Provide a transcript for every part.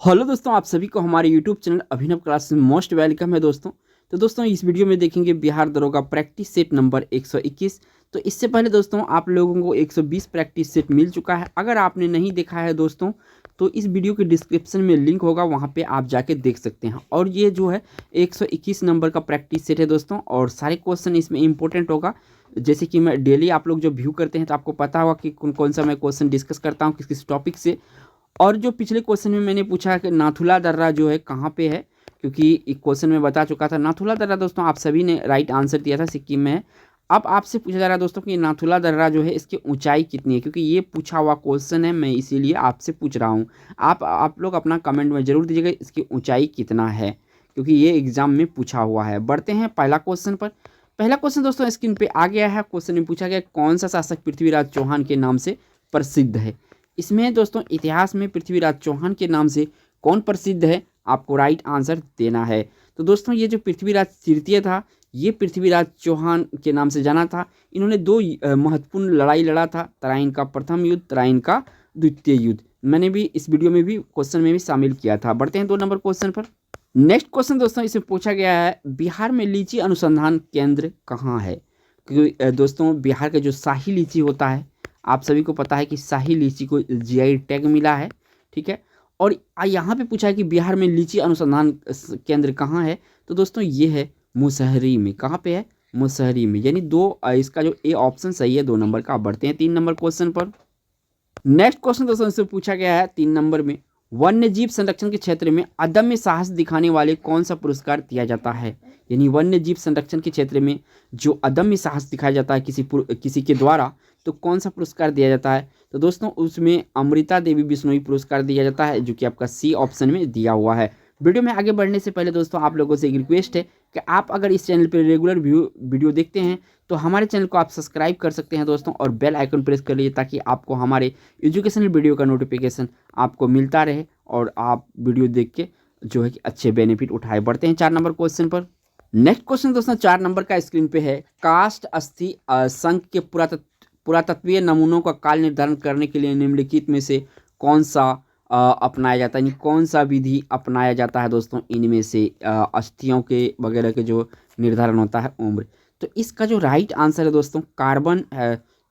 Hello दोस्तों, आप सभी को हमारे यूट्यूब चैनल अभिनव क्लास में मोस्ट वेलकम है दोस्तों। तो दोस्तों इस वीडियो में देखेंगे बिहार दरोगा प्रैक्टिस सेट नंबर 121। तो इससे पहले दोस्तों आप लोगों को 120 प्रैक्टिस सेट मिल चुका है। अगर आपने नहीं देखा है दोस्तों तो इस वीडियो के डिस्क्रिप्शन में लिंक होगा, वहाँ पे आप जाके देख सकते हैं। और ये जो है 121 नंबर का प्रैक्टिस सेट है दोस्तों, और सारे क्वेश्चन इसमें इंपॉर्टेंट होगा। जैसे कि मैं डेली आप लोग जो व्यू करते हैं तो आपको पता होगा कि कौन कौन सा मैं क्वेश्चन डिस्कस करता हूँ किस किस टॉपिक से। और जो पिछले क्वेश्चन में मैंने पूछा कि नाथुला दर्रा जो है कहाँ पे है, क्योंकि एक क्वेश्चन में बता चुका था नाथुला दर्रा दोस्तों, आप सभी ने राइट आंसर दिया था, सिक्किम में है। अब आपसे पूछा जा रहा है दोस्तों कि नाथुला दर्रा जो है इसकी ऊंचाई कितनी है, क्योंकि ये पूछा हुआ क्वेश्चन है, मैं इसीलिए आपसे पूछ रहा हूँ। आप लोग अपना कमेंट में जरूर दीजिएगा इसकी ऊंचाई कितना है, क्योंकि ये एग्जाम में पूछा हुआ है। बढ़ते हैं पहला क्वेश्चन पर। पहला क्वेश्चन दोस्तों स्क्रीन पे आ गया है। क्वेश्चन में पूछा गया कौन सा शासक पृथ्वीराज चौहान के नाम से प्रसिद्ध है। इसमें दोस्तों इतिहास में पृथ्वीराज चौहान के नाम से कौन प्रसिद्ध है, आपको राइट आंसर देना है। तो दोस्तों ये जो पृथ्वीराज तृतीय था, ये पृथ्वीराज चौहान के नाम से जाना था। इन्होंने दो महत्वपूर्ण लड़ाई लड़ा था, तराइन का प्रथम युद्ध, तराइन का द्वितीय युद्ध। मैंने भी इस वीडियो में भी क्वेश्चन में भी शामिल किया था। बढ़ते हैं 2 नंबर क्वेश्चन पर। नेक्स्ट क्वेश्चन दोस्तों इसमें पूछा गया है बिहार में लीची अनुसंधान केंद्र कहाँ है। क्योंकि दोस्तों बिहार का जो शाही लीची होता है, आप सभी को पता है कि शाही लीची को जीआई टैग मिला है, ठीक है। और यहाँ पे पूछा है कि बिहार में लीची अनुसंधान केंद्र कहाँ है। तो दोस्तों ये है मुसहरी में। कहाँ पे है? मुसहरी में। यानी इसका जो ए ऑप्शन सही है 2 नंबर का। बढ़ते हैं 3 नंबर क्वेश्चन पर। नेक्स्ट क्वेश्चन दोस्तों इससे पूछा गया है 3 नंबर में, वन्य जीव संरक्षण के क्षेत्र में अदम्य साहस दिखाने वाले कौन सा पुरस्कार दिया जाता है। यानी वन्य जीव संरक्षण के क्षेत्र में जो अदम्य साहस दिखाया जाता है किसी के द्वारा, तो कौन सा पुरस्कार दिया जाता है। तो दोस्तों उसमें अमृता देवी बिश्नोई पुरस्कार दिया जाता है, जो कि आपका सी ऑप्शन में दिया हुआ है। वीडियो में आगे बढ़ने से पहले दोस्तों आप लोगों से एक रिक्वेस्ट है कि आप अगर इस चैनल पर रेगुलर वीडियो देखते हैं तो हमारे चैनल को आप सब्सक्राइब कर सकते हैं दोस्तों, और बेल आइकन प्रेस कर लीजिए ताकि आपको हमारे एजुकेशनल वीडियो का नोटिफिकेशन आपको मिलता रहे और आप वीडियो देख के जो है कि अच्छे बेनिफिट उठाए। बढ़ते हैं 4 नंबर क्वेश्चन पर। नेक्स्ट क्वेश्चन दोस्तों 4 नंबर का स्क्रीन पे है, कास्ट अस्थि संघ के पुरातत्वीय नमूनों का काल निर्धारण करने के लिए निम्नलिखित में से कौन सा अपनाया जाता है, यानी कौन सा विधि अपनाया जाता है दोस्तों इनमें से अस्थियों के वगैरह के जो निर्धारण होता है उम्र। तो इसका जो राइट आंसर है दोस्तों कार्बन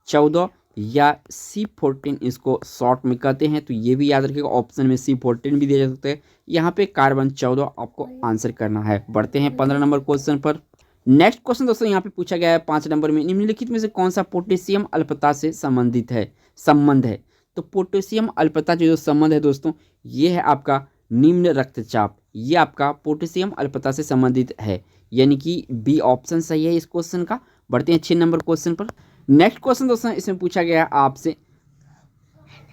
14 या C14, इसको शॉर्ट में कहते हैं। तो ये भी याद रखिएगा, ऑप्शन में C14 भी दिया जा सकता है, यहाँ पे कार्बन 14 आपको आंसर करना है। बढ़ते हैं 15 नंबर क्वेश्चन पर। नेक्स्ट क्वेश्चन दोस्तों यहाँ पे पूछा गया है 5 नंबर में, निम्नलिखित में से कौन सा पोटेशियम अल्पता से संबंध है। तो पोटेशियम अल्पता जो संबंध है दोस्तों, ये है आपका निम्न रक्तचाप। ये आपका पोटेशियम अल्पता से संबंधित है, यानी कि बी ऑप्शन सही है इस क्वेश्चन का। बढ़ते हैं 6 नंबर क्वेश्चन पर। नेक्स्ट क्वेश्चन दोस्तों इसमें पूछा गया है आपसे,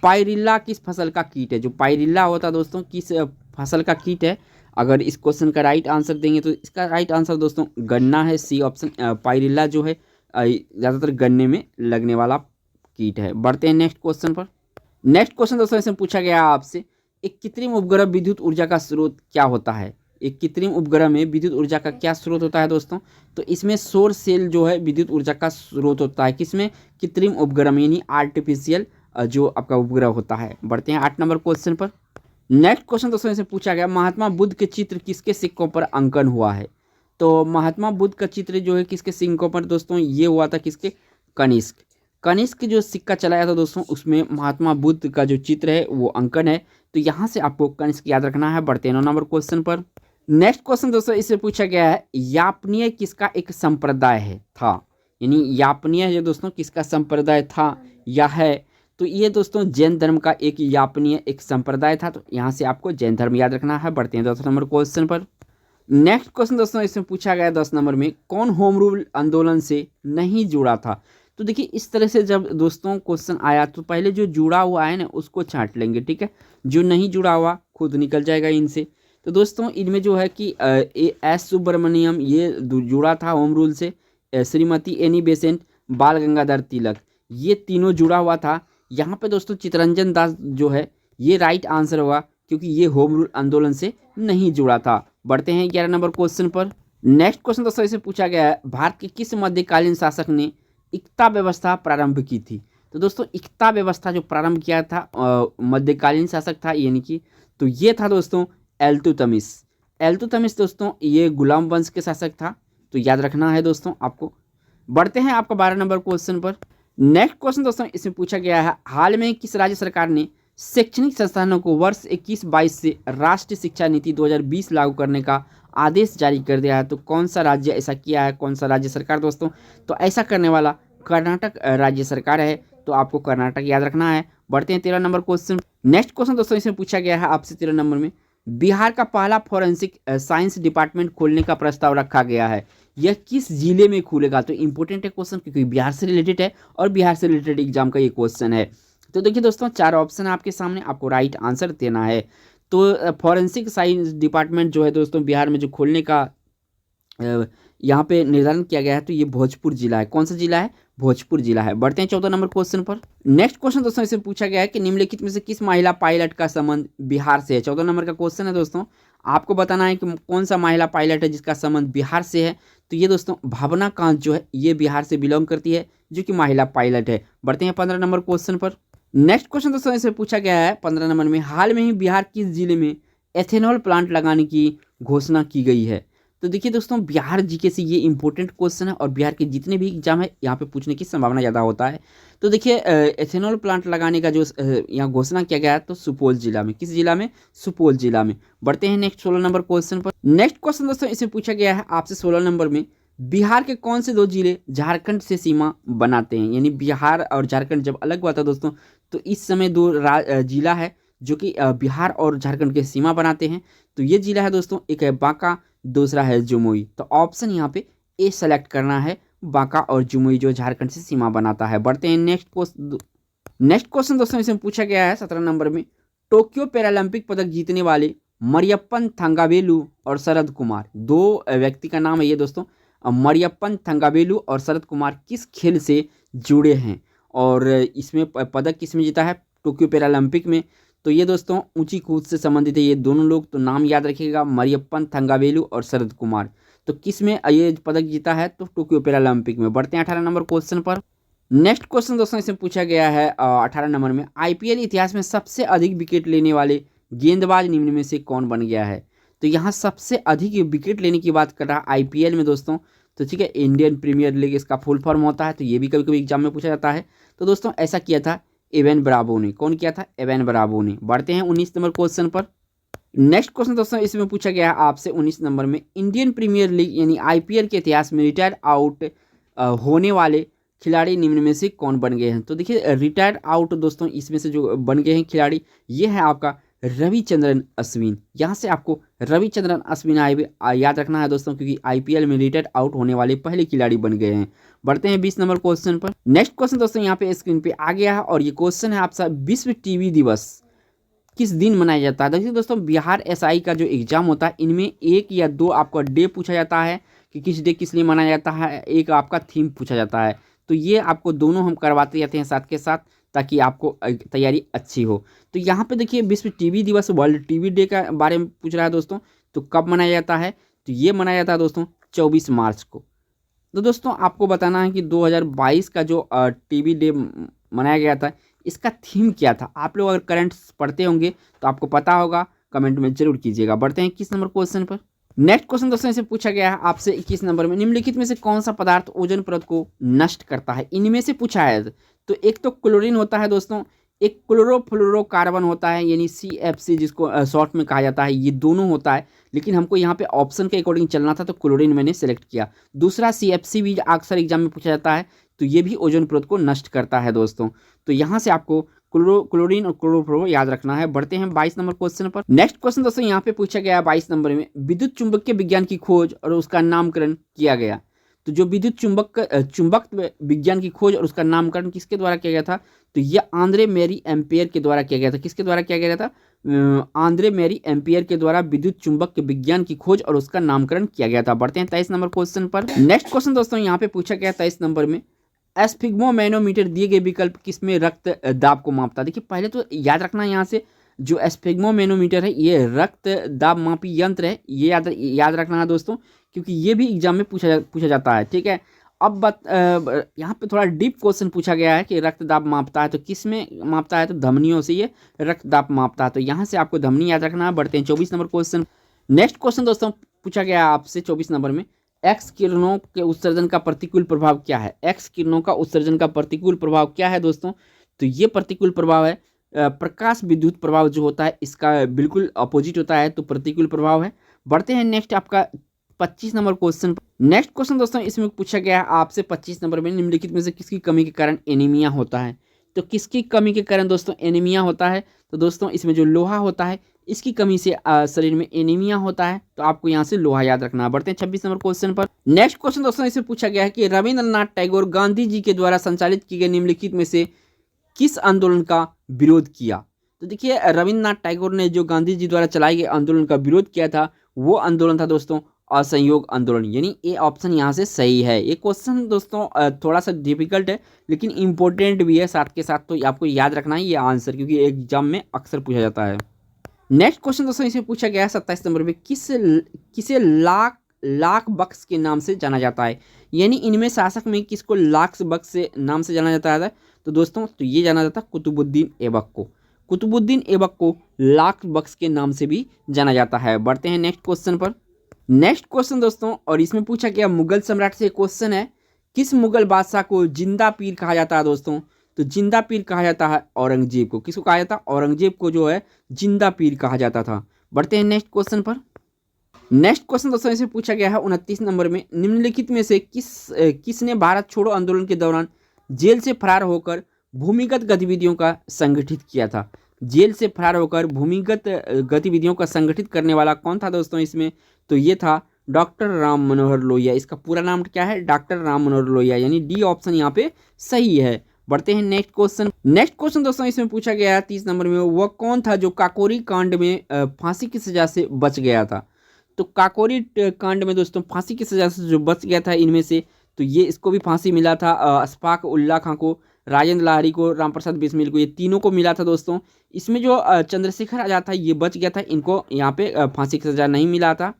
पायरिल्ला किस फसल का कीट है। जो पायरिल्ला होता है दोस्तों किस फसल का कीट है। अगर इस क्वेश्चन का राइट आंसर देंगे तो इसका राइट आंसर दोस्तों गन्ना है, सी ऑप्शन। पायरिल्ला जो है ज़्यादातर गन्ने में लगने वाला कीट है। बढ़ते हैं नेक्स्ट क्वेश्चन पर। नेक्स्ट क्वेश्चन दोस्तों इसमें पूछा गया है आपसे, एक कृत्रिम उपग्रह विद्युत ऊर्जा का स्रोत क्या होता है। एक कृत्रिम उपग्रह में विद्युत ऊर्जा का क्या स्रोत होता है दोस्तों। तो इसमें सौर सेल जो है विद्युत ऊर्जा का स्रोत होता है, किसमें? कृत्रिम उपग्रह में, यानी आर्टिफिशियल जो आपका उपग्रह होता है। बढ़ते हैं 8 नंबर क्वेश्चन पर। नेक्स्ट क्वेश्चन दोस्तों इसमें पूछा गया, महात्मा बुद्ध के चित्र किसके सिक्कों पर अंकन हुआ है। तो महात्मा बुद्ध का चित्र जो है किसके सिक्कों पर दोस्तों, ये हुआ था किसके? कनिष्क। कनिष्क जो सिक्का चलाया था दोस्तों उसमें महात्मा बुद्ध का जो चित्र है वो अंकन है। तो यहाँ से आपको कनिष्क याद रखना है। बढ़ते हैं 9 नंबर क्वेश्चन पर। नेक्स्ट क्वेश्चन दोस्तों इससे पूछा गया है, यापनीय किसका एक संप्रदाय है था। यानी यापनीय जो दोस्तों किसका संप्रदाय था या है। तो ये दोस्तों जैन धर्म का एक यापनीय एक संप्रदाय था। तो यहाँ से आपको जैन धर्म याद रखना है। बढ़ते हैं 10 नंबर क्वेश्चन पर। नेक्स्ट क्वेश्चन दोस्तों इसमें पूछा गया 10 नंबर में, कौन होम रूल आंदोलन से नहीं जुड़ा था। तो देखिए इस तरह से जब दोस्तों क्वेश्चन आया तो पहले जो जुड़ा हुआ है ना उसको छांट लेंगे, ठीक है। जो नहीं जुड़ा हुआ खुद निकल जाएगा इनसे। तो दोस्तों इनमें जो है कि एस सुब्रमण्यम ये जुड़ा था होम रूल से, श्रीमती एनी बेसेंट, बाल गंगाधर तिलक, ये तीनों जुड़ा हुआ था। यहाँ पे दोस्तों चितरंजन दास जो है ये राइट आंसर होगा, क्योंकि ये होम रूल आंदोलन से नहीं जुड़ा था। बढ़ते हैं 11 नंबर क्वेश्चन पर। नेक्स्ट क्वेश्चन दोस्तों इसे पूछा गया है, भारत के किस मध्यकालीन शासक ने इक्ता व्यवस्था प्रारंभ की थी। तो दोस्तों इक्ता व्यवस्था जो प्रारंभ किया था मध्यकालीन शासक था, यानी कि तो ये था दोस्तों इल्तुतमिश। इल्तुतमिश दोस्तों ये गुलाम वंश के शासक था, तो याद रखना है दोस्तों आपको। बढ़ते हैं आपका 12 नंबर क्वेश्चन पर। नेक्स्ट क्वेश्चन दोस्तों इसमें पूछा गया है, हाल में किस राज्य सरकार ने शैक्षणिक संस्थानों को वर्ष 21-22 से राष्ट्रीय शिक्षा नीति 2020 लागू करने का आदेश जारी कर दिया है? तो कौन सा राज्य ऐसा किया है, कौन सा राज्य सरकार दोस्तों? तो ऐसा करने वाला कर्नाटक राज्य सरकार है, तो आपको कर्नाटक याद रखना है। बढ़ते हैं 13 नंबर क्वेश्चन। नेक्स्ट क्वेश्चन दोस्तों इसमें पूछा गया है आपसे 13 नंबर में, बिहार का पहला फॉरेंसिक साइंस डिपार्टमेंट खोलने का प्रस्ताव रखा गया है, यह किस जिले में खुलेगा? तो इंपॉर्टेंट है क्वेश्चन, क्योंकि बिहार से रिलेटेड है और बिहार से रिलेटेड एग्जाम का ये क्वेश्चन है। तो देखिए दोस्तों 4 ऑप्शन है आपके सामने, आपको राइट आंसर देना है। तो फॉरेंसिक साइंस डिपार्टमेंट जो है दोस्तों बिहार में जो खोलने का यहाँ पे निर्धारण किया गया है, तो ये भोजपुर जिला है। कौन सा जिला है? भोजपुर जिला है। बढ़ते हैं 14 नंबर क्वेश्चन पर। नेक्स्ट क्वेश्चन दोस्तों इसमें पूछा गया है कि निम्नलिखित में से किस महिला पायलट का संबंध बिहार से है? 14 नंबर का क्वेश्चन है दोस्तों, आपको बताना है कि कौन सा महिला पायलट है जिसका संबंध बिहार से है। तो ये दोस्तों भावना कांत जो है ये बिहार से बिलोंग करती है, जो कि महिला पायलट है। बढ़ते हैं 15 नंबर क्वेश्चन पर। नेक्स्ट क्वेश्चन दोस्तों इसमें पूछा गया है 15 नंबर में, हाल में ही बिहार किस जिले में एथेनॉल प्लांट लगाने की घोषणा की गई है? तो देखिए दोस्तों बिहार जीके से ये इंपॉर्टेंट क्वेश्चन है और बिहार के जितने भी एग्जाम है यहाँ पे पूछने की संभावना ज़्यादा होता है। तो देखिए एथेनॉल प्लांट लगाने का जो यहाँ घोषणा किया गया है, तो सुपौल जिला में। किस जिला में? सुपौल जिला में। बढ़ते हैं नेक्स्ट 16 नंबर क्वेश्चन पर। नेक्स्ट क्वेश्चन दोस्तों इसमें पूछा गया है आपसे 16 नंबर में, बिहार के कौन से 2 जिले झारखंड से सीमा बनाते हैं? यानी बिहार और झारखंड जब अलग हुआ था दोस्तों, तो इस समय 2 जिला है जो कि बिहार और झारखंड के सीमा बनाते हैं। तो ये जिला है दोस्तों, एक है बांका, दूसरा है जमुई। तो ऑप्शन यहाँ पे ए सेलेक्ट करना है, बांका और जमुई जो झारखंड से सीमा बनाता है। बढ़ते हैं नेक्स्ट क्वेश्चन दोस्तों इसमें पूछा गया है 17 नंबर में, टोक्यो पैरालंपिक पदक जीतने वाले मरियप्पन थंगावेलु और शरद कुमार, 2 व्यक्ति का नाम है ये दोस्तों। मरियप्पन थंगावेलु और शरद कुमार किस खेल से जुड़े हैं और इसमें पदक किसमें जीता है? टोक्यो पैरालंपिक में। तो ये दोस्तों ऊंची कूद से संबंधित है ये दोनों लोग, तो नाम याद रखिएगा, मरियप्पन थंगावेलु और शरद कुमार। तो किस में ये पदक जीता है? तो टोक्यो पैरालंपिक में। बढ़ते हैं 18 नंबर क्वेश्चन पर। नेक्स्ट क्वेश्चन दोस्तों इसमें पूछा गया है 18 नंबर में, आईपीएल इतिहास में सबसे अधिक विकेट लेने वाले गेंदबाज निम्न में से कौन बन गया है? तो यहाँ सबसे अधिक विकेट लेने की बात कर रहा है आईपीएल में दोस्तों, तो ठीक है, इंडियन प्रीमियर लीग इसका फुल फॉर्म होता है, तो ये भी कभी कभी एग्जाम में पूछा जाता है। तो दोस्तों ऐसा किया था एवन ब्रावो ने। कौन किया था? एवन ब्रावो ने। बढ़ते हैं 19 नंबर क्वेश्चन पर। नेक्स्ट क्वेश्चन दोस्तों इसमें पूछा गया है आपसे 19 नंबर में, इंडियन प्रीमियर लीग यानी आईपीएल के इतिहास में रिटायर आउट होने वाले खिलाड़ी निम्न में से कौन बन गए हैं? तो देखिए रिटायर्ड आउट दोस्तों इसमें से जो बन गए हैं खिलाड़ी, ये है आपका रविचंद्रन अश्विन। यहाँ से आपको रविचंद्रन अश्विन याद रखना है दोस्तों, क्योंकि आईपीएल में रिटायर्ड आउट होने वाले पहले खिलाड़ी बन गए हैं। बढ़ते हैं 20 नंबर क्वेश्चन पर। नेक्स्ट क्वेश्चन दोस्तों यहाँ पे स्क्रीन पे आ गया है और ये क्वेश्चन है आपका, विश्व टीवी दिवस किस दिन मनाया जाता है? देखिए दोस्तों बिहार एसआई का जो एग्जाम होता है इनमें 1 या 2 आपका डे पूछा जाता है कि किस डे किस लिए मनाया जाता है, एक आपका थीम पूछा जाता है। तो ये आपको दोनों हम करवाते जाते हैं साथ के साथ, ताकि आपको तैयारी अच्छी हो। तो यहाँ पे देखिए विश्व टीवी दिवस, वर्ल्ड टीवी डे का बारे में पूछ रहा है दोस्तों, तो कब मनाया जाता है? तो ये मनाया जाता है दोस्तों 24 मार्च को। तो दोस्तों आपको बताना है कि 2022 का जो टीवी डे मनाया गया था, इसका थीम क्या था? आप लोग अगर करंट पढ़ते होंगे तो आपको पता होगा, कमेंट में जरूर कीजिएगा। बढ़ते हैं 21 नंबर क्वेश्चन पर। नेक्स्ट क्वेश्चन दोस्तों इसे पूछा गया है आपसे 21 नंबर में, निम्नलिखित में से कौन सा पदार्थ ओजोन परत को नष्ट करता है? इनमें से पूछा है। तो एक तो क्लोरीन होता है दोस्तों, एक क्लोरोफ्लोरोकार्बन होता है यानी CFC जिसको शॉर्ट में कहा जाता है, ये दोनों होता है। लेकिन हमको यहाँ पे ऑप्शन के अकॉर्डिंग चलना था, तो क्लोरीन मैंने सेलेक्ट किया। दूसरा CFC भी अक्सर एग्जाम में पूछा जाता है, तो ये भी ओजोन परत को नष्ट करता है दोस्तों। तो यहाँ से आपको क्लोरीन और क्लोरोफ्लोरो याद रखना है। बढ़ते हैं 22 नंबर क्वेश्चन पर। नेक्स्ट क्वेश्चन दोस्तों यहाँ पे पूछा गया है 22 नंबर में, विद्युत चुंबकीय विज्ञान की खोज और उसका नामकरण किया गया। तो जो विद्युत चुंबक विज्ञान की खोज और उसका नामकरण किसके द्वारा किया गया था? तो ये आंद्रे मेरी एम्पियर के द्वारा किया गया था। किसके द्वारा किया गया था? आंद्रे मेरी एम्पियर के द्वारा विद्युत चुंबक विज्ञान की खोज और उसका नामकरण किया गया था। बढ़ते हैं 23 नंबर क्वेश्चन पर। नेक्स्ट क्वेश्चन दोस्तों यहाँ पे पूछा गया 23 नंबर में, एस्फिग्मोमैनोमीटर दिए गए विकल्प किसमें रक्त दाब को मापता है? देखिए पहले तो याद रखना यहाँ से, जो एस्फिग्मोमैनोमीटर है ये रक्त दाब मापी यंत्र है, ये याद रखना है दोस्तों, क्योंकि ये भी एग्जाम में पूछा जाता है। ठीक है, यहाँ पे थोड़ा डीप क्वेश्चन पूछा गया है कि रक्तदाब मापता है तो किस में मापता है, तो धमनियों से ये रक्तदाब मापता है। तो यहाँ से आपको धमनी याद रखना है। बढ़ते हैं 24 नंबर क्वेश्चन। नेक्स्ट क्वेश्चन दोस्तों पूछा गया है आपसे 24 नंबर में, एक्स किरणों के उत्सर्जन का प्रतिकूल प्रभाव क्या है। एक्स किरणों का उत्सर्जन का प्रतिकूल प्रभाव क्या है दोस्तों, तो ये प्रतिकूल प्रभाव है प्रकाश विद्युत प्रभाव जो होता है इसका बिल्कुल अपोजिट होता है, तो प्रतिकूल प्रभाव है। बढ़ते हैं नेक्स्ट आपका 25 नंबर क्वेश्चन। नेक्स्ट क्वेश्चन दोस्तों इसमें पूछा गया है आपसे 25 नंबर में, निम्नलिखित में से किसकी कमी के कारण एनीमिया होता है। तो किसकी कमी के कारण दोस्तों एनीमिया होता है, तो दोस्तों इसमें जो लोहा होता है इसकी कमी से शरीर में एनीमिया होता है, तो आपको यहाँ से लोहा याद रखना है। बढ़ते हैं 26 नंबर क्वेश्चन पर। नेक्स्ट क्वेश्चन दोस्तों इसमें पूछा गया है कि रविंद्रनाथ टैगोर गांधी जी के द्वारा संचालित किए गए निम्नलिखित में से किस आंदोलन का विरोध किया। तो देखिए रविंद्रनाथ टैगोर ने जो गांधी जी द्वारा चलाए गए आंदोलन का विरोध किया था वो आंदोलन था दोस्तों असहयोग आंदोलन, यानी ए ऑप्शन यहाँ से सही है। ये क्वेश्चन दोस्तों थोड़ा सा डिफिकल्ट है लेकिन इंपॉर्टेंट भी है साथ के साथ, तो आपको याद रखना है ये आंसर, क्योंकि एग्जाम में अक्सर पूछा जाता है। नेक्स्ट क्वेश्चन दोस्तों इसमें पूछा गया है 27 नंबर में, किसे लाख लाख बख्श के नाम से जाना जाता है, यानी इनमें शासक में किसको लाख बख्श से नाम से जाना जाता है। तो दोस्तों तो ये जाना जाता है कुतुबुद्दीन ऐबक को। कुतुबुद्दीन ऐबक को लाख बख्श के नाम से भी जाना जाता है। बढ़ते हैं नेक्स्ट क्वेश्चन पर। नेक्स्ट क्वेश्चन दोस्तों और इसमें पूछा गया मुगल सम्राट से क्वेश्चन है, किस मुगल बादशाह को जिंदा पीर कहा जाता है दोस्तों। तो जिंदा पीर कहा जाता है औरंगजेब को। किसको कहा जाता है, औरंगजेब को जो है जिंदा पीर कहा जाता था। बढ़ते हैं नेक्स्ट क्वेश्चन पर। नेक्स्ट क्वेश्चन दोस्तों इसे पूछा गया है 29 नंबर में, निम्नलिखित में से किसने भारत छोड़ो आंदोलन के दौरान जेल से फरार होकर भूमिगत गतिविधियों का संगठित किया था। जेल से फरार होकर भूमिगत गतिविधियों का संगठित करने वाला कौन था दोस्तों इसमें, तो ये था डॉक्टर राम मनोहर लोहिया। इसका पूरा नाम क्या है, डॉक्टर राम मनोहर लोहिया, यानी डी ऑप्शन यहाँ पे सही है। बढ़ते हैं नेक्स्ट क्वेश्चन। नेक्स्ट क्वेश्चन दोस्तों इसमें पूछा गया है 30 नंबर में, वह कौन था जो काकोरी कांड में फांसी की सजा से बच गया था। तो काकोरी कांड में दोस्तों फांसी की सजा से जो बच गया था इनमें से, तो ये इसको भी फांसी मिला था, अशफाक उल्ला खां को, राजेंद्र लाहिड़ी को, रामप्रसाद बिस्मिल को, ये तीनों को मिला था दोस्तों। इसमें जो चंद्रशेखर आजाद था ये बच गया था, इनको यहाँ पे फांसी की सजा नहीं मिला था।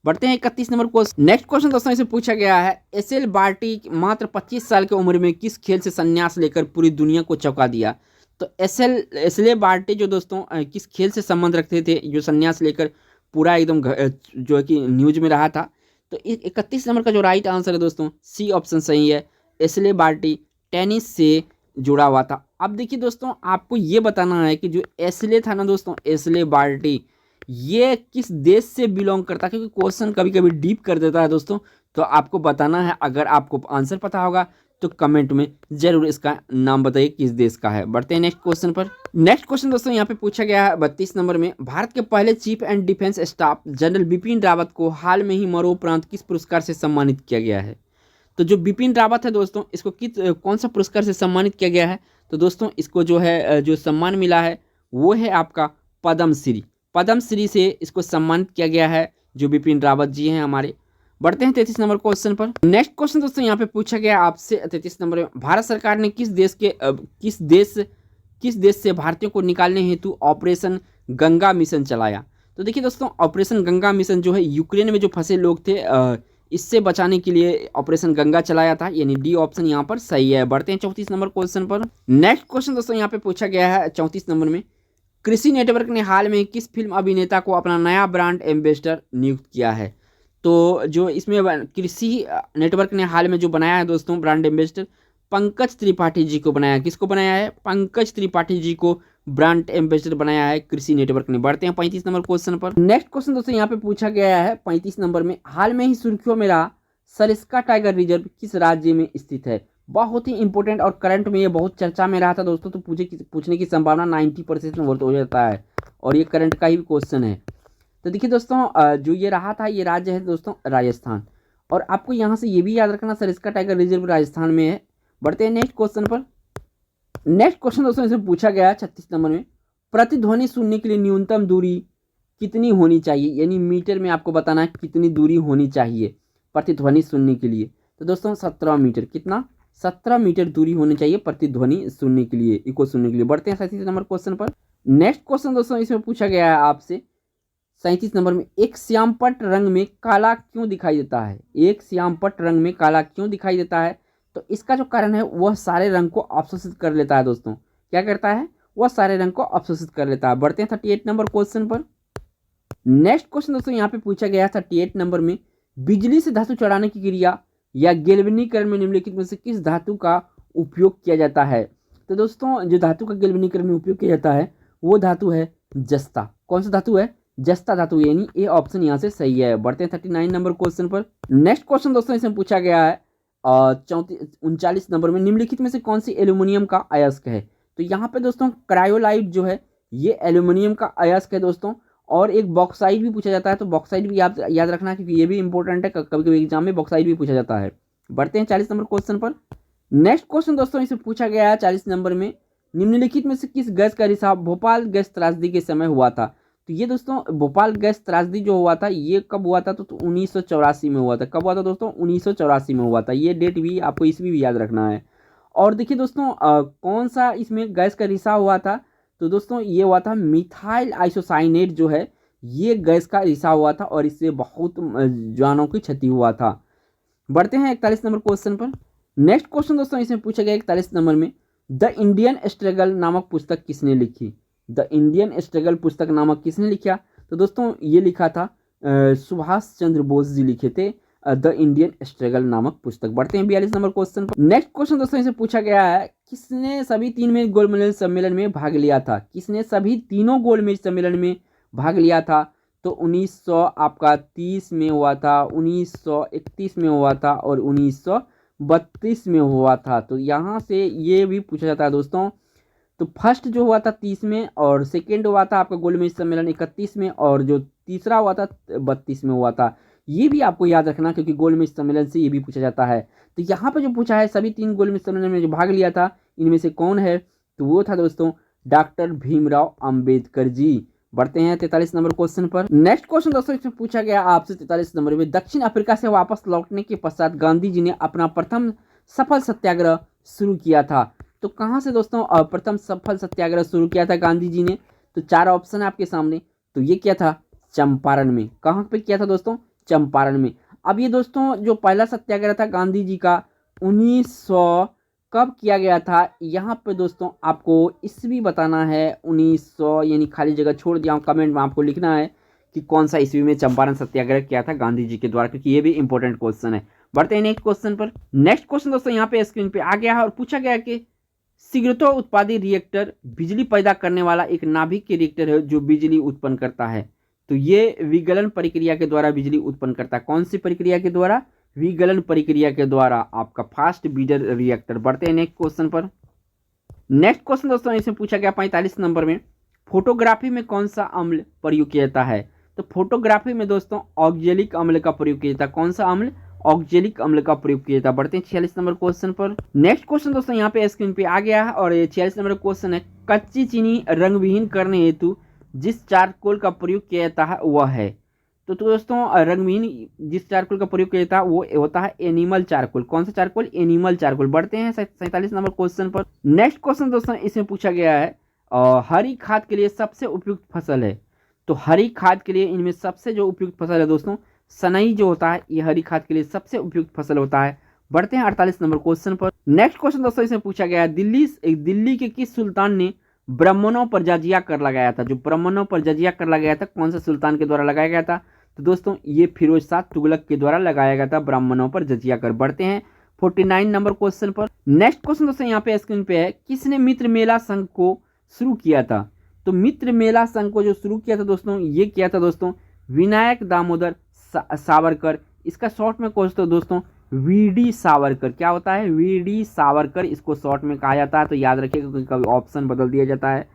बढ़ते हैं 31 नंबर क्वेश्चन। नेक्स्ट क्वेश्चन दोस्तों इसे पूछा गया है, एसएल बार्टी मात्र 25 साल की उम्र में किस खेल से संन्यास लेकर पूरी दुनिया को चौंका दिया। तो एसएल बार्टी जो दोस्तों किस खेल से संबंध रखते थे जो संन्यास लेकर पूरा एकदम जो है कि न्यूज में रहा था। तो 31 नंबर का जो राइट आंसर है दोस्तों सी ऑप्शन सही है, एसएल बार्टी टेनिस से जुड़ा हुआ था। अब देखिए दोस्तों आपको ये बताना है कि जो एसएल था ना दोस्तों, एसएल बार्टी ये किस देश से बिलोंग करता है, क्योंकि क्वेश्चन कभी कभी डीप कर देता है दोस्तों, तो आपको बताना है। अगर आपको आंसर पता होगा तो कमेंट में जरूर इसका नाम बताइए किस देश का है। बढ़ते हैं नेक्स्ट क्वेश्चन पर। नेक्स्ट क्वेश्चन दोस्तों यहाँ पे पूछा गया है 32 नंबर में, भारत के पहले cheap and defence staff general Bipin Rawat को हाल में ही मरणोपरांत किस पुरस्कार से सम्मानित किया गया है। तो जो बिपिन रावत है दोस्तों इसको कौन सा पुरस्कार से सम्मानित किया गया है, तो दोस्तों इसको जो है जो सम्मान मिला है वो है आपका पद्मश्री। पद्मश्री से इसको सम्मानित किया गया है जो बिपिन रावत जी हैं हमारे। बढ़ते हैं 33 नंबर क्वेश्चन पर। नेक्स्ट क्वेश्चन दोस्तों यहाँ पे पूछा गया आपसे 33 नंबर में, भारत सरकार ने किस देश से भारतीयों को निकालने हेतु ऑपरेशन गंगा मिशन चलाया। तो देखिए दोस्तों ऑपरेशन गंगा मिशन जो है यूक्रेन में जो फंसे लोग थे इससे बचाने के लिए ऑपरेशन गंगा चलाया था, यानी डी ऑप्शन यहाँ पर सही है। बढ़ते हैं 34 नंबर क्वेश्चन पर। नेक्स्ट क्वेश्चन दोस्तों यहाँ पे पूछा गया है 34 नंबर में, कृषि नेटवर्क ने हाल में किस फिल्म अभिनेता को अपना नया ब्रांड एम्बेसडर नियुक्त किया है। तो जो इसमें कृषि नेटवर्क ने हाल में जो बनाया है दोस्तों ब्रांड एम्बेसडर, पंकज त्रिपाठी जी को बनाया है। किसको बनाया है, पंकज त्रिपाठी जी को ब्रांड एम्बेसडर बनाया है कृषि नेटवर्क ने। बढ़ते हैं 35 नंबर क्वेश्चन पर। नेक्स्ट क्वेश्चन दोस्तों यहाँ पे पूछा गया है 35 नंबर में, हाल में ही सुर्खियों में रहा सरिस्का टाइगर रिजर्व किस राज्य में स्थित है। बहुत ही इंपॉर्टेंट और करंट में ये बहुत चर्चा में रहा था दोस्तों, तो पूछने की संभावना 90% में हो जाता है, और ये करंट का ही क्वेश्चन है। तो देखिए दोस्तों जो ये रहा था ये राज्य है दोस्तों राजस्थान, और आपको यहाँ से ये भी याद रखना सरिस्का टाइगर रिजर्व राजस्थान में है। बढ़ते हैं नेक्स्ट क्वेश्चन पर। नेक्स्ट क्वेश्चन दोस्तों इसमें पूछा गया है 36 नंबर में, प्रतिध्वनि सुनने के लिए न्यूनतम दूरी कितनी होनी चाहिए, यानी मीटर में आपको बताना है कितनी दूरी होनी चाहिए प्रतिध्वनि सुनने के लिए। तो दोस्तों 17 मीटर, कितना 17 मीटर दूरी होनी चाहिए प्रतिध्वनि सुनने के लिए, इको सुनने के लिए। बढ़ते हैं 37 नंबर क्वेश्चन पर। नेक्स्ट क्वेश्चन दोस्तों इसमें पूछा गया है आपसे, 37 नंबर में एक श्यामपट्ट रंग में काला क्यों दिखाई देता है? एक श्यामपट्ट रंग में काला क्यों दिखाई देता है? तो इसका जो कारण है वह सारे रंग को अवशोषित कर लेता है दोस्तों। क्या करता है? वह सारे रंग को अवशोषित कर लेता है। बढ़ते हैं 38 नंबर क्वेश्चन पर। नेक्स्ट क्वेश्चन दोस्तों यहाँ पे पूछा गया 38 नंबर में, बिजली से धातु चढ़ाने की क्रिया या गैल्वेनीकरण में निम्नलिखित में से किस धातु का उपयोग किया जाता है? तो दोस्तों जो धातु का गैल्वेनीकरण में उपयोग किया जाता है वो धातु है जस्ता। कौन सा धातु है? जस्ता धातु, यानी ए ऑप्शन यहाँ से सही है। बढ़ते हैं 39 नंबर क्वेश्चन पर। नेक्स्ट क्वेश्चन दोस्तों इसमें पूछा गया है 39 नंबर में, निम्नलिखित में से कौन सी एल्यूमिनियम का अयस्क है? तो यहाँ पे दोस्तों क्रायोलाइट जो है ये एल्यूमिनियम का अयस्क है दोस्तों। और एक बॉक्साइट भी पूछा जाता है, तो बॉक्साइट भी आप याद रखना क्योंकि ये भी इंपॉर्टेंट है, कभी कभी एग्जाम में बॉक्साइट भी पूछा जाता है। बढ़ते हैं 40 नंबर क्वेश्चन पर। नेक्स्ट क्वेश्चन दोस्तों इसमें पूछा गया है 40 नंबर में, निम्नलिखित में से किस गैस का रिसाव भोपाल गैस त्रासदी के समय हुआ था? तो ये दोस्तों भोपाल गैस त्रासदी जो हुआ था ये कब हुआ था? तो 1984 में हुआ था। कब हुआ था दोस्तों? 1984 में हुआ था। ये डेट भी आपको इसमें भी याद रखना है। और देखिए दोस्तों कौन सा इसमें गैस का रिसाव हुआ था? तो दोस्तों ये हुआ था मिथाइल आइसोसाइनेट जो है ये गैस का रिसाव हुआ था और इससे बहुत जानों की क्षति हुआ था। बढ़ते हैं 41 नंबर क्वेश्चन पर। नेक्स्ट क्वेश्चन दोस्तों इसमें पूछा गया 41 नंबर में, द इंडियन स्ट्रगल नामक पुस्तक किसने लिखी? द इंडियन स्ट्रगल पुस्तक नामक किसने लिखा? तो दोस्तों ये लिखा था सुभाष चंद्र बोस जी लिखे थे द इंडियन स्ट्रगल नामक पुस्तक। बढ़ते हैं 42 नंबर क्वेश्चन पर। नेक्स्ट क्वेश्चन दोस्तों इसे पूछा गया है, किसने सभी 3 में गोलमेज सम्मेलन में भाग लिया था? किसने सभी तीनों गोलमेज सम्मेलन में भाग लिया था? तो 1930 में हुआ था, 1931 में हुआ था और 1932 में हुआ था। तो यहाँ से ये भी पूछा जाता है दोस्तों। तो फर्स्ट जो हुआ था 30 में और सेकेंड हुआ था आपका गोलमेज सम्मेलन 31 में और जो तीसरा हुआ था 32 में हुआ था। ये भी आपको याद रखना क्योंकि गोलमेज सम्मेलन से ये भी पूछा जाता है। तो यहाँ पे जो पूछा है सभी 3 गोलमेज सम्मेलन में जो भाग लिया था इनमें से कौन है? तो वो था दोस्तों डॉक्टर भीमराव अंबेडकर जी। बढ़ते हैं 43 नंबर क्वेश्चन पर। नेक्स्ट क्वेश्चन दोस्तों इसमें पूछा गया आपसे 43 नंबर में, दक्षिण अफ्रीका से वापस लौटने के पश्चात गांधी जी ने अपना प्रथम सफल सत्याग्रह शुरू किया था। तो कहाँ से दोस्तों प्रथम सफल सत्याग्रह शुरू किया था गांधी जी ने? तो 4 ऑप्शन है आपके सामने। तो ये क्या था? चंपारण में। कहाँ पे किया था दोस्तों? चंपारण में। अब ये दोस्तों जो पहला सत्याग्रह था गांधी जी का 1900 कब किया गया था? यहाँ पे दोस्तों आपको ईस्वी बताना है 1900, यानी खाली जगह छोड़ दिया हूँ, कमेंट में आपको लिखना है कि कौन सा ईस्वी में चंपारण सत्याग्रह किया था गांधी जी के द्वारा, क्योंकि ये भी इंपॉर्टेंट क्वेश्चन है। बढ़ते हैं नेक्स्ट क्वेश्चन पर। नेक्स्ट क्वेश्चन दोस्तों यहाँ पे स्क्रीन पे आ गया है और पूछा गया कि शीघ्रतो उत्पादी रिएक्टर बिजली पैदा करने वाला एक नाभिक के रिएक्टर है जो बिजली उत्पन्न करता है। तो ये विगलन प्रक्रिया के द्वारा बिजली उत्पन्न करता है। कौन सी प्रक्रिया के द्वारा? विगलन प्रक्रिया के द्वारा, आपका फास्ट ब्रीडर रिएक्टर। बढ़ते हैं नेक्स्ट क्वेश्चन पर। नेक्स्ट क्वेश्चन दोस्तों इसमें पूछा गया 45 नंबर में, फोटोग्राफी में कौन सा अम्ल प्रयोग किया जाता है? तो फोटोग्राफी में दोस्तों ऑक्जेलिक अम्ल का प्रयोग किया जाता है। कौन सा अम्ल? ऑक्जेलिक अम्ल का प्रयोग किया जाता है। बढ़ते हैं 46 नंबर क्वेश्चन पर। नेक्स्ट क्वेश्चन दोस्तों यहाँ पे स्क्रीन पे आ गया है और 46 नंबर क्वेश्चन है, कच्ची चीनी रंगविहीन करने हेतु जिस चारकोल का प्रयोग किया जाता है वह है? तो दोस्तों रंगविहीन जिस चारकोल का प्रयोग किया जाता है वो होता है एनिमल चारकोल। कौन सा चारकोल? Animal charcoal. बढ़ते हैं 47 नंबर क्वेश्चन पर। नेक्स्ट क्वेश्चन दोस्तों इसमें पूछा गया है हरी खाद के लिए सबसे उपयुक्त फसल है। तो हरी खाद के लिए इनमें सबसे जो उपयुक्त फसल है दोस्तों सनई जो होता है, ये हरी खाद के लिए सबसे उपयुक्त फसल होता है। बढ़ते हैं 48 नंबर क्वेश्चन पर। नेक्स्ट क्वेश्चन दोस्तों इसमें पूछा गया है, दिल्ली के किस सुल्तान ने ब्राह्मणों पर जजिया कर लगाया था? जो ब्राह्मणों पर जजिया कर लगाया था कौन सा सुल्तान के द्वारा लगाया गया था? तो दोस्तों ये फिरोज शाह तुगलक के द्वारा लगाया गया था ब्राह्मणों पर जजिया कर। बढ़ते हैं 49 नंबर क्वेश्चन पर। नेक्स्ट क्वेश्चन दोस्तों यहाँ पे स्क्रीन पे है, किसने मित्र मेला संघ को शुरू किया था? तो मित्र मेला संघ को जो शुरू किया था दोस्तों ये किया था दोस्तों विनायक दामोदर सावरकर। इसका शॉर्ट में कौन दोस्तों वीडी सावरकर। क्या होता है? वीडी सावरकर इसको शॉर्ट में कहा जाता है। तो याद रखिएगा क्योंकि कभी ऑप्शन बदल दिया जाता है।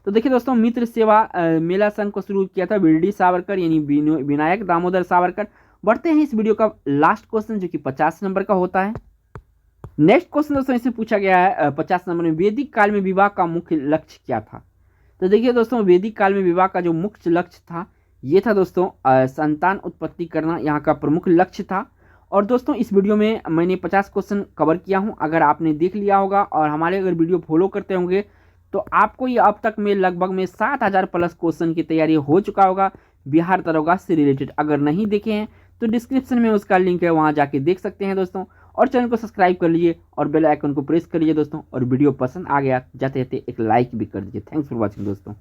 तो देखिए दोस्तों मित्र सेवा मेला संघ को शुरू किया था वीडी सावरकर यानी विनायक दामोदर सावरकर। बढ़ते हैं इस वीडियो का लास्ट क्वेश्चन जो कि 50 नंबर का होता है। नेक्स्ट क्वेश्चन दोस्तों इससे पूछा गया है 50 नंबर में, वैदिक काल में विवाह का मुख्य लक्ष्य क्या था? तो देखिए दोस्तों वैदिक काल में विवाह का जो मुख्य लक्ष्य था ये था दोस्तों संतान उत्पत्ति करना यहाँ का प्रमुख लक्ष्य था। और दोस्तों इस वीडियो में मैंने 50 क्वेश्चन कवर किया हूँ। अगर आपने देख लिया होगा और हमारे अगर वीडियो फॉलो करते होंगे तो आपको ये अब तक में लगभग में 7000 प्लस क्वेश्चन की तैयारी हो चुका होगा। बिहार दरोगा से रिलेटेड। अगर नहीं देखे हैं तो डिस्क्रिप्शन में उसका लिंक है, वहाँ जाके देख सकते हैं दोस्तों। और चैनल को सब्सक्राइब कर लीजिए और बेल आइकन को प्रेस कर लीजिए दोस्तों। और वीडियो पसंद आ गया जाते जाते एक लाइक भी कर दीजिए। थैंक्स फॉर वॉचिंग दोस्तों।